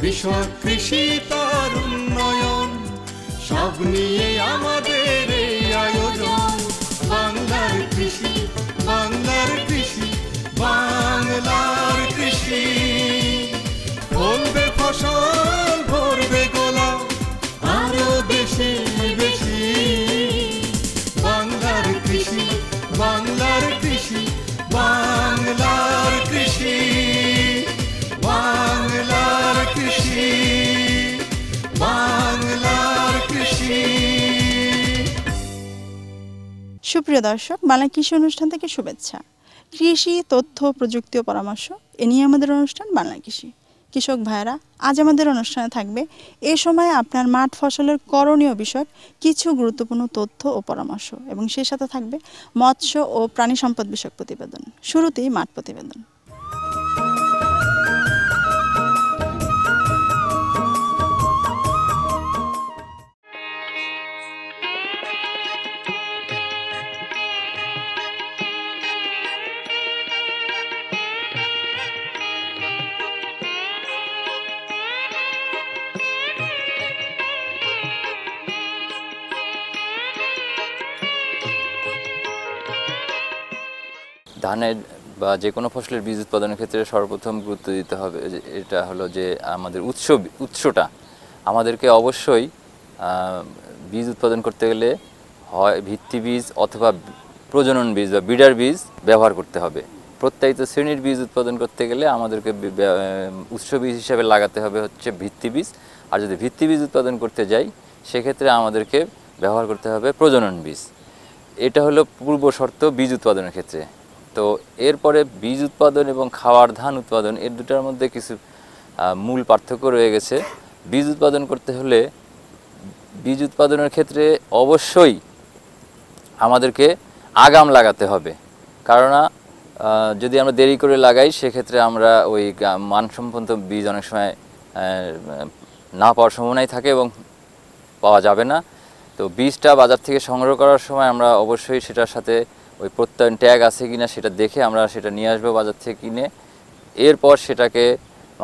কৃষক কৃষি তার উন্নয়ন, সব নিয়ে আমাদের এই আয়োজন। বাংলার কৃষি, বাংলার কৃষি, বাংলার কৃষি। ফলবে ফসল, ভরবে গোলা, আরো বেশি বেশি। বাংলার কৃষি, বাংলার কৃষি, বাংলার কৃষি, বাংলার কৃষি, বাংলার কৃষি। সুপ্রিয় দর্শক, বাংলা কৃষি অনুষ্ঠান থেকে শুভেচ্ছা। কৃষি তথ্য, প্রযুক্তি ও পরামর্শ এ নিয়ে আমাদের অনুষ্ঠান বাংলা কৃষি। কৃষক ভাইরা, আজ আমাদের অনুষ্ঠানে থাকবে এ সময় আপনার মাঠ ফসলের করণীয় বিষয়ক কিছু গুরুত্বপূর্ণ তথ্য ও পরামর্শ, এবং সেই সাথে থাকবে মৎস্য ও প্রাণী সম্পদ বিষয়ক প্রতিবেদন। শুরুতেই মাঠ প্রতিবেদন। ধানের বা যে কোনো ফসলের বীজ উৎপাদনের ক্ষেত্রে সর্বপ্রথম গুরুত্ব দিতে হবে, এটা হলো যে আমাদের উৎসটা আমাদেরকে অবশ্যই বীজ উৎপাদন করতে গেলে হয় ভিত্তি বীজ অথবা প্রজনন বীজ বা বিডার বীজ ব্যবহার করতে হবে। প্রত্যায়িত শ্রেণীর বীজ উৎপাদন করতে গেলে আমাদেরকে উৎস বীজ হিসাবে লাগাতে হবে হচ্ছে ভিত্তি বীজ। আর যদি ভিত্তি বীজ উৎপাদন করতে যাই সেক্ষেত্রে আমাদেরকে ব্যবহার করতে হবে প্রজনন বীজ। এটা হলো পূর্ব শর্ত বীজ উৎপাদনের ক্ষেত্রে। তো এরপরে বীজ উৎপাদন এবং খাওয়ার ধান উৎপাদন এর দুটার মধ্যে কিছু মূল পার্থক্য রয়ে গেছে। বীজ উৎপাদন করতে হলে বীজ উৎপাদনের ক্ষেত্রে অবশ্যই আমাদেরকে আগাম লাগাতে হবে, কারণ যদি আমরা দেরি করে লাগাই সেক্ষেত্রে আমরা ওই মানসম্পন্ন বীজ অনেক সময় না পাওয়ার সম্ভাবনাই থাকে এবং পাওয়া যাবে না। তো বীজটা বাজার থেকে সংগ্রহ করার সময় আমরা অবশ্যই সেটার সাথে ওই প্রত্যয়ন ট্যাগ আছে কিনা সেটা দেখে আমরা সেটা নিয়ে আসবো বাজার থেকে কিনে। এরপর সেটাকে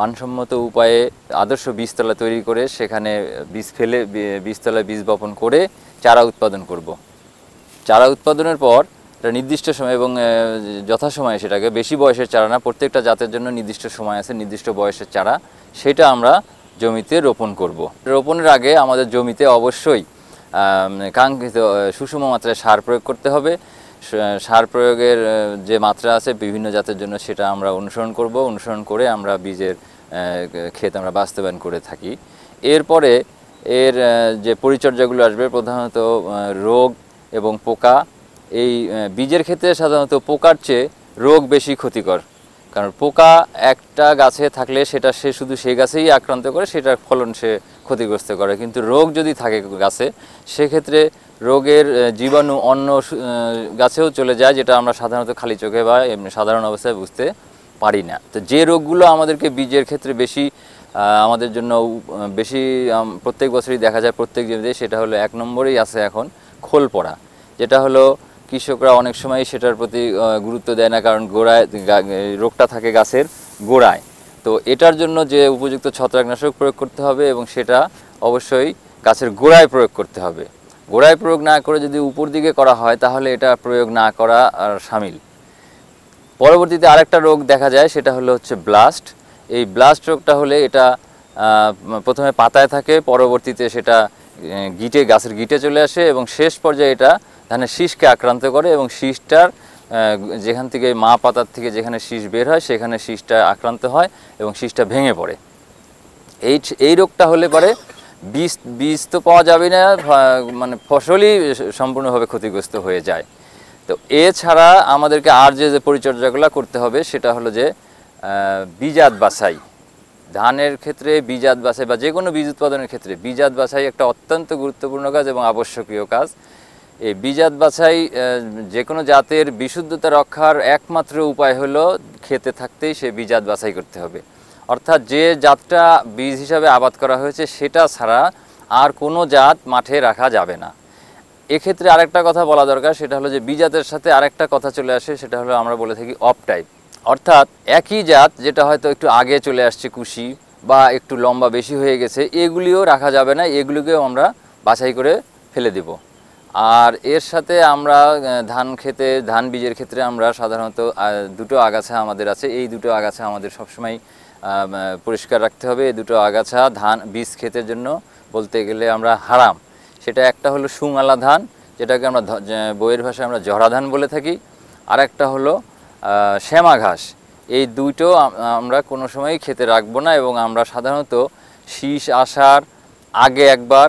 মানসম্মত উপায়ে আদর্শ বীজতলা তৈরি করে সেখানে বীজ ফেলে বীজতলায় বীজ বপন করে চারা উৎপাদন করব। চারা উৎপাদনের পর একটা নির্দিষ্ট সময় এবং যথাসময়ে সেটাকে, বেশি বয়সের চারা না, প্রত্যেকটা জাতের জন্য নির্দিষ্ট সময় আছে, নির্দিষ্ট বয়সের চারা, সেটা আমরা জমিতে রোপণ করব। রোপণের আগে আমাদের জমিতে অবশ্যই কাঙ্ক্ষিত সুষম মাত্রায় সার প্রয়োগ করতে হবে। সার প্রয়োগের যে মাত্রা আছে বিভিন্ন জাতের জন্য সেটা আমরা অনুসরণ করব। অনুসরণ করে আমরা বীজের ক্ষেত আমরা বাস্তবায়ন করে থাকি। এরপরে এর যে পরিচর্যাগুলো আসবে, প্রধানত রোগ এবং পোকা। এই বীজের ক্ষেত্রে সাধারণত পোকার চেয়ে রোগ বেশি ক্ষতিকর, কারণ পোকা একটা গাছে থাকলে সেটা সে শুধু সেই গাছেই আক্রান্ত করে, সেটার ফলন সে ক্ষতিগ্রস্ত করে। কিন্তু রোগ যদি থাকে গাছে সেক্ষেত্রে রোগের জীবাণু অন্য গাছেও চলে যায়, যেটা আমরা সাধারণত খালি চোখে বা এমনি সাধারণ অবস্থায় বুঝতে পারি না। তো যে রোগগুলো আমাদেরকে বীজের ক্ষেত্রে বেশি আমাদের জন্য বেশি প্রত্যেক বছরই দেখা যায় প্রত্যেক জমিতে, সেটা হলো 1 নম্বরেই আছে এখন খোল পড়া, যেটা হলো কৃষকরা অনেক সময় সেটার প্রতি গুরুত্ব দেয় না, কারণ গোড়ায় রোগটা থাকে গাছের গোড়ায়। তো এটার জন্য যে উপযুক্ত ছত্রাকনাশক প্রয়োগ করতে হবে এবং সেটা অবশ্যই গাছের গোড়ায় প্রয়োগ করতে হবে। গোড়ায় প্রয়োগ না করে যদি উপর দিকে করা হয় তাহলে এটা প্রয়োগ না করা আর শামিল। পরবর্তীতে আরেকটা রোগ দেখা যায়, সেটা হচ্ছে ব্লাস্ট। এই ব্লাস্ট রোগটা হলে এটা প্রথমে পাতায় থাকে, পরবর্তীতে সেটা গাছের গিটে চলে আসে এবং শেষ পর্যায়ে এটা ধানের শীষকে আক্রান্ত করে এবং শীষটার যেখান থেকে মা পাতার থেকে যেখানে শীষ বের হয় সেখানে শীষটা আক্রান্ত হয় এবং শীষটা ভেঙে পড়ে। এই রোগটা হলে পরে বীজ তো পাওয়া যাবে না, মানে ফসলই সম্পূর্ণভাবে ক্ষতিগ্রস্ত হয়ে যায়। তো এছাড়া আমাদেরকে আর যে পরিচর্যাগুলো করতে হবে সেটা হলো যে বীজাত বাছাই। ধানের ক্ষেত্রে বীজাত বাছাই বা যে কোনো বীজ উৎপাদনের ক্ষেত্রে বীজাত বাছাই একটা অত্যন্ত গুরুত্বপূর্ণ কাজ এবং আবশ্যকীয় কাজ। এই বীজাত বাছাই যে কোনো জাতের বিশুদ্ধতা রক্ষার একমাত্র উপায় হলো খেতে থাকতেই সে বীজাত বাছাই করতে হবে। অর্থাৎ যে জাতটা বীজ হিসাবে আবাদ করা হয়েছে সেটা ছাড়া আর কোনো জাত মাঠে রাখা যাবে না। এক্ষেত্রে আরেকটা কথা বলা দরকার, সেটা হলো যে বীজাতের সাথে আরেকটা কথা চলে আসে, সেটা হলো আমরা বলে থাকি অফ টাইপ। অর্থাৎ একই জাত যেটা হয়তো একটু আগে চলে আসছে কুশি বা একটু লম্বা বেশি হয়ে গেছে এগুলিও রাখা যাবে না, এগুলিকেও আমরা বাছাই করে ফেলে দেব। আর এর সাথে আমরা ধান খেতে ধান বীজের ক্ষেত্রে আমরা সাধারণত দুটো আগাছা আমাদের আছে, এই দুটো আগাছা আমাদের সবসময় পরিষ্কার রাখতে হবে। এই দুটো আগাছা ধান বীজ ক্ষেতের জন্য বলতে গেলে আমরা হারাম। সেটা একটা হলো সুঙালা ধান, যেটাকে আমরা বইয়ের ভাষায় আমরা জহরা ধান বলে থাকি, আর একটা হলো শ্যামা ঘাস। এই দুটো আমরা কোনো সময় খেতে রাখবো না, এবং আমরা সাধারণত শীষ আসার আগে একবার,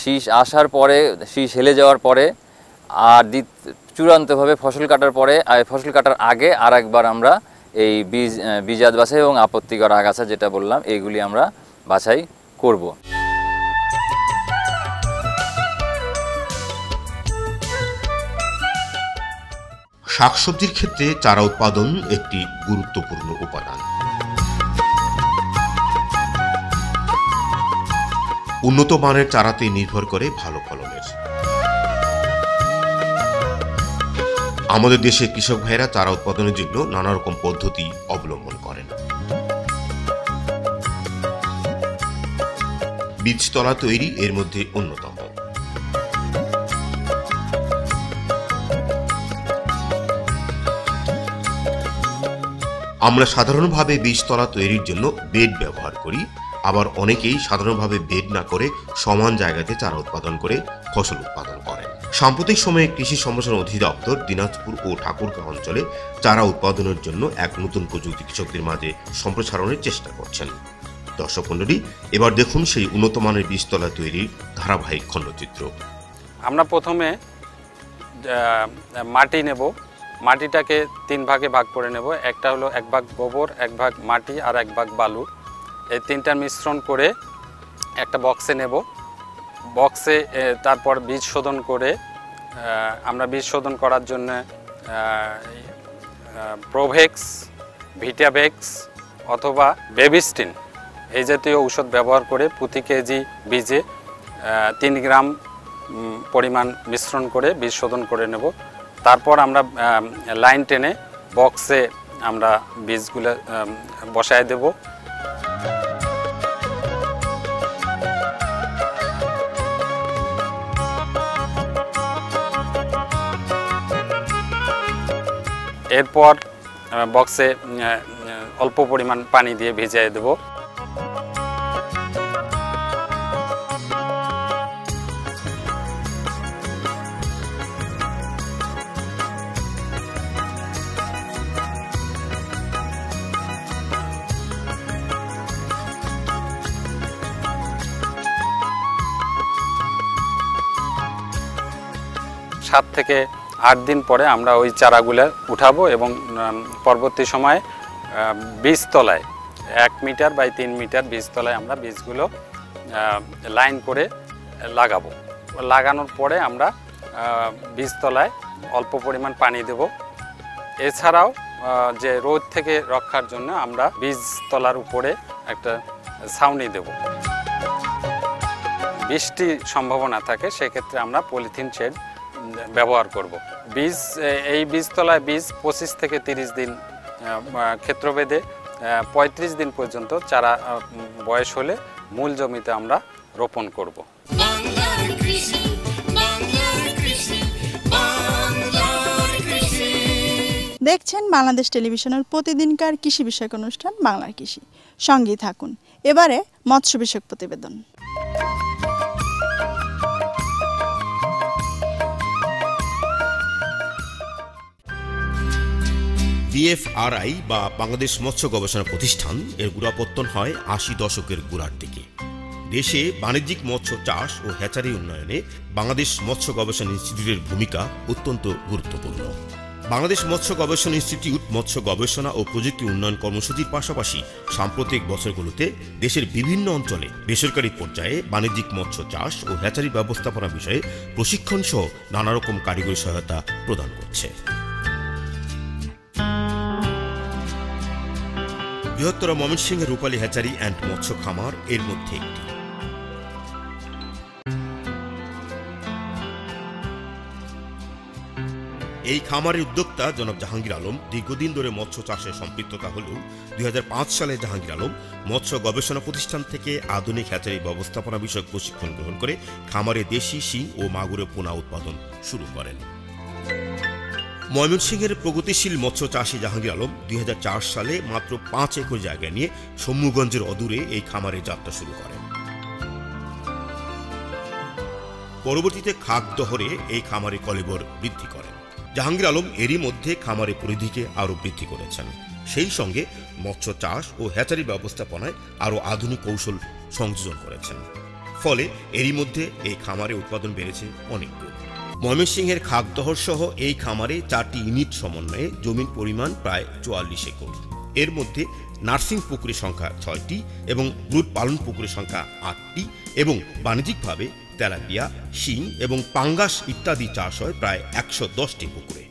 শীষ আসার পরে, শীষ হেলে যাওয়ার পরে, আর চূড়ান্তভাবে ফসল কাটার পরে, ফসল কাটার আগে আর একবার আমরা এই বীজাত বাছাই এবং আপত্তিকর আগাছা যেটা বললাম এইগুলি আমরা বাছাই করব। শাকসবজির ক্ষেত্রে চারা উৎপাদন একটি গুরুত্বপূর্ণ উপাদান। উন্নত মানের চারাতে নির্ভর করে ভালো ফলনের। আমাদের দেশে কৃষক ভাইরা চারা উৎপাদনের জন্য নানা রকম পদ্ধতি অবলম্বন করেন। বীজতলা তৈরি এর মধ্যে অন্যতম। আমরা সাধারণভাবে বীজতলা তৈরির জন্য বেড ব্যবহার করি, আবার অনেকেই সাধারণভাবে বেড না করে সমান জায়গাতে চারা উৎপাদন করে ফসল উৎপাদন করেন। সাম্প্রতিক সময়ে কৃষি সম্প্রসারণ অধিদপ্তর দিনাজপুর ও ঠাকুরগাঁও অঞ্চলে চারা উৎপাদনের জন্য এক নতুন প্রযুক্তি কৃষকদের মাঝে সম্প্রসারণের চেষ্টা করছেন। দর্শক মণ্ডলী, এবার দেখুন সেই উন্নত মানের বীজতলা তৈরির ধারাবাহিক খণ্ডচিত্র। আমরা প্রথমে মাটি নেব, মাটিটাকে 3 ভাগে ভাগ করে নেব। একটা হলো 1 ভাগ গোবর, 1 ভাগ মাটি আর 1 ভাগ বালু। এই 3টার মিশ্রণ করে একটা বক্সে নেব। বক্সে তারপর বীজ শোধন করে আমরা বীজ শোধন করার জন্য প্রোভেক্স, ভিটাভেক্স অথবা বেবিস্টিন এই জাতীয় ঔষধ ব্যবহার করে প্রতি কেজি বীজে 3 গ্রাম পরিমাণ মিশ্রণ করে বীজ শোধন করে নেব। তারপর আমরা লাইন টেনে বক্সে আমরা বীজগুলো বসায় দেব। এরপর বক্সে অল্প পরিমাণ পানি দিয়ে ভিজিয়ে দেব। সাত থেকে 8 দিন পরে আমরা ওই চারাগুলো উঠাবো এবং পরবর্তী সময়ে বীজতলায় 1 মিটার বাই 3 মিটার বীজতলায় আমরা বীজগুলো লাইন করে লাগাবো। লাগানোর পরে আমরা বীজতলায় অল্প পরিমাণ পানি দেব। এছাড়াও যে রোদ থেকে রক্ষার জন্য আমরা বীজতলার উপরে একটা ছাউনি দেব। বৃষ্টির সম্ভাবনা থাকে সেক্ষেত্রে আমরা পলিথিন শেড ব্যবহার করব। এই বীজতলায় বীজ 25 থেকে 30 দিন ক্ষেত্রভেদে 35 দিন পর্যন্ত চারা বয়স হলে মূল জমিতে আমরা রোপণ করব। দেখছেন বাংলাদেশ টেলিভিশনের প্রতিদিনকার কৃষি বিষয়ক অনুষ্ঠান বাংলার কৃষি। সঙ্গেই থাকুন। এবারে মৎস্য বিষয়ক প্রতিবেদন। বিএফআরআই বা বাংলাদেশ মৎস্য গবেষণা প্রতিষ্ঠান এর গোড়াপত্তন হয় 80 দশকের গোড়ার দিকে। দেশে বাণিজ্যিক মৎস্য চাষ ও হ্যাচারি উন্নয়নে বাংলাদেশ মৎস্য গবেষণা ইনস্টিটিউটের ভূমিকা অত্যন্ত গুরুত্বপূর্ণ। বাংলাদেশ মৎস্য গবেষণা ইনস্টিটিউট মৎস্য গবেষণা ও প্রযুক্তি উন্নয়ন কর্মসূচির পাশাপাশি সাম্প্রতিক বছরগুলোতে দেশের বিভিন্ন অঞ্চলে বেসরকারি পর্যায়ে বাণিজ্যিক মৎস্য চাষ ও হ্যাচারি ব্যবস্থাপনা বিষয়ে প্রশিক্ষণ সহ নানা রকম কারিগরি সহায়তা প্রদান করছে। বৃহত্তর ময়মনসিংহের রূপালী হ্যাচারি অ্যান্ড মৎস্য খামার এর মধ্যে একটি। এই খামারের উদ্যোক্তা জনাব জাহাঙ্গীর আলম দীর্ঘদিন ধরে মৎস্য চাষে সম্পৃক্ততা হলেও 2005 সালে জাহাঙ্গীর আলম মৎস্য গবেষণা প্রতিষ্ঠান থেকে আধুনিক হ্যাচারি ব্যবস্থাপনা বিষয়ক প্রশিক্ষণ গ্রহণ করে খামারে দেশি শিং ও মাগুরের পোনা উৎপাদন শুরু করেন। ময়মনসিংহের প্রগতিশীল মৎস্য চাষী জাহাঙ্গীর আলম 2004 সালে মাত্র 5 একর জায়গা নিয়ে শম্ভুগঞ্জের অদূরে এই খামারে যাত্রা শুরু করেন। পরবর্তীতে খাগদহরে এই খামারে কলেবর বৃদ্ধি করেন। জাহাঙ্গীর আলম এরই মধ্যে খামারের পরিধিকে আরও বৃদ্ধি করেছেন, সেই সঙ্গে মৎস্য চাষ ও হ্যাচারি ব্যবস্থাপনায় আরও আধুনিক কৌশল সংযোজন করেছেন। ফলে এরই মধ্যে এই খামারে উৎপাদন বেড়েছে অনেক গুণ। ময়মনসিংহের খাগদহর সহ এই খামারে 4টি ইউনিট সমন্বয়ে জমির পরিমাণ প্রায় 44 একর। এর মধ্যে নার্সিং পুকুরের সংখ্যা 6টি এবং ব্রুড পালন পুকুরের সংখ্যা 8টি এবং বাণিজ্যিকভাবে তেলাপিয়া, শিং এবং পাঙ্গাস ইত্যাদি চাষ হয় প্রায় 110টি পুকুরে।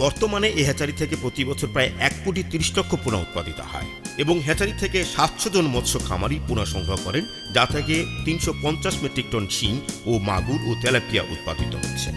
বর্তমানে এই হ্যাচারি থেকে প্রতি বছর প্রায় 1,30 লক্ষ পোনা উৎপাদিত হয় এবং হ্যাচারি থেকে 700 জন মৎস্য খামারি পোনা সংগ্রহ করেন, যা থেকে 350 মেট্রিক টন শিং ও মাগুর ও তেলাপিয়া উৎপাদিত হচ্ছে।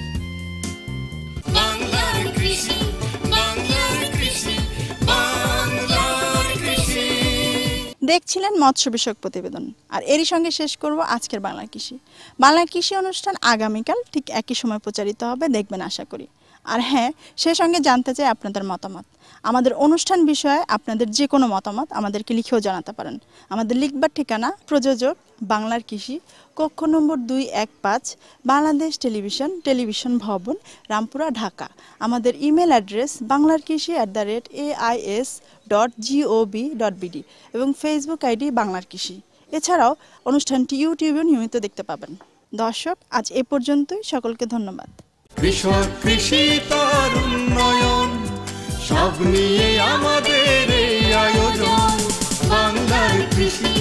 দেখছিলেন মৎস্য বিষয়ক প্রতিবেদন, আর এরই সঙ্গে শেষ করব আজকের বাংলা কৃষি। বাংলা কৃষি অনুষ্ঠান আগামীকাল ঠিক একই সময় প্রচারিত হবে, দেখবেন আশা করি। আর হ্যাঁ, সে সঙ্গে জানতে চাই আপনাদের মতামত। আমাদের অনুষ্ঠান বিষয়ে আপনাদের যে কোনো মতামত আমাদেরকে লিখেও জানাতে পারেন। আমাদের লিখবার ঠিকানা প্রযোজক বাংলার কৃষি, কক্ষ নম্বর 215, বাংলাদেশ টেলিভিশন ভবন, রামপুরা, ঢাকা। আমাদের ইমেল অ্যাড্রেস banglarkrishi@ais.gov.bd এবং ফেসবুক আইডি বাংলার কৃষি। এছাড়াও অনুষ্ঠানটি ইউটিউবেও নিয়মিত দেখতে পাবেন। দর্শক, আজ এ পর্যন্তই। সকলকে ধন্যবাদ। কৃষক, কৃষি তার উন্নয়ন, সব নিয়ে আমাদের এই আয়োজন। বাংলার কৃষি।